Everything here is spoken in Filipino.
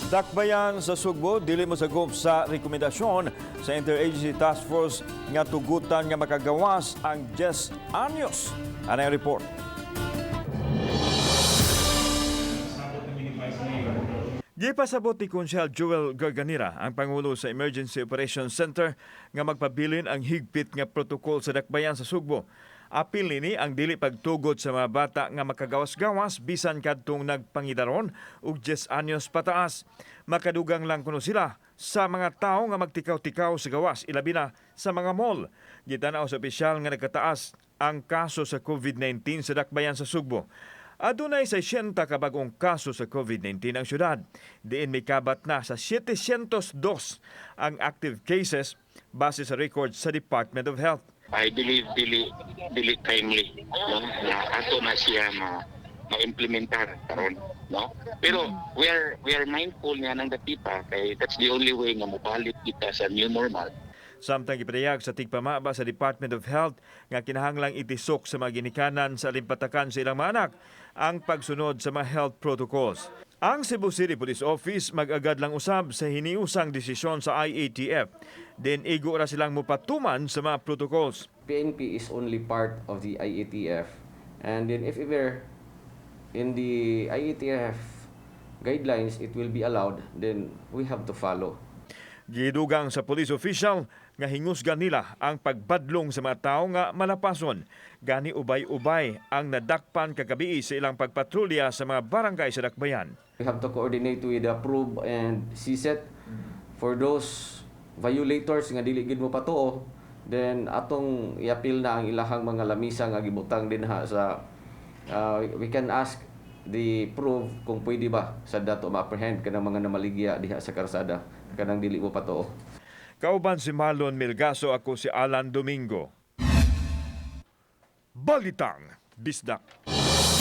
Dakbayan sa Sugbo, dili mosagop sa rekomendasyon sa Interagency Task Force nga tugutan nga makagawas ang 10 anyos. Ano yung report? Gipasabot ni Konsyal Joel Garganira, ang Pangulo sa Emergency Operations Center, nga magpabilin ang higpit nga protokol sa dakbayan sa Sugbo. Apil nini ang dili pagtugod sa mga bata nga makagawas-gawas bisan kadtong nagpangidaron ug 10 anyos pataas. Makadugang lang kuno sila sa mga tao nga magtikaw-tikaw sa gawas, ilabi na sa mga mall. Gitanaw sa opisyal nga nagkataas ang kaso sa COVID-19 sa dakbayan sa Sugbo. Adunay 60 ka bagong kaso sa COVID-19 ang syudad. Diin may kabat na sa 702 ang active cases base sa record sa Department of Health. I believe dili timely, no, na ato na siya ma-implementar karon, no. Pero we are mindful nga nang dapita kay that's the only way nga mobalik kita sa new normal. Samtang ipinayag sa tigpamaba sa Department of Health nga kinahanglang itisok sa mga ginikanan sa limpatakan sa ilang mga anak ang pagsunod sa mga health protocols. Ang Cebu City Police Office mag-agad lang usab sa hiniusang desisyon sa IATF. Then igo ra silang mupatuman sa mga protocols. PNP is only part of the IATF, and then if ever in the IATF guidelines it will be allowed, then we have to follow. Gidugang sa police official nga hingusgan nila ang pagbadlong sa mga tao nga malapason. Gani ubay-ubay ang nadakpan kagabi sa ilang pagpatrolya sa mga barangay sa dakbayan. We have to coordinate with the PROB and CSET for those violators nga dili gid mo patuo. Then atong iapil na ang ilahang mga lamisa nga gibutang din ha sa we can ask the PROB kung pwede ba sa dato ma-apprehend kanang mga namaligya diha sa karsada kanang dili mo patuo. Kauban si Marlon Milgaso, ako si Alan Domingo. Balitang Bisdak.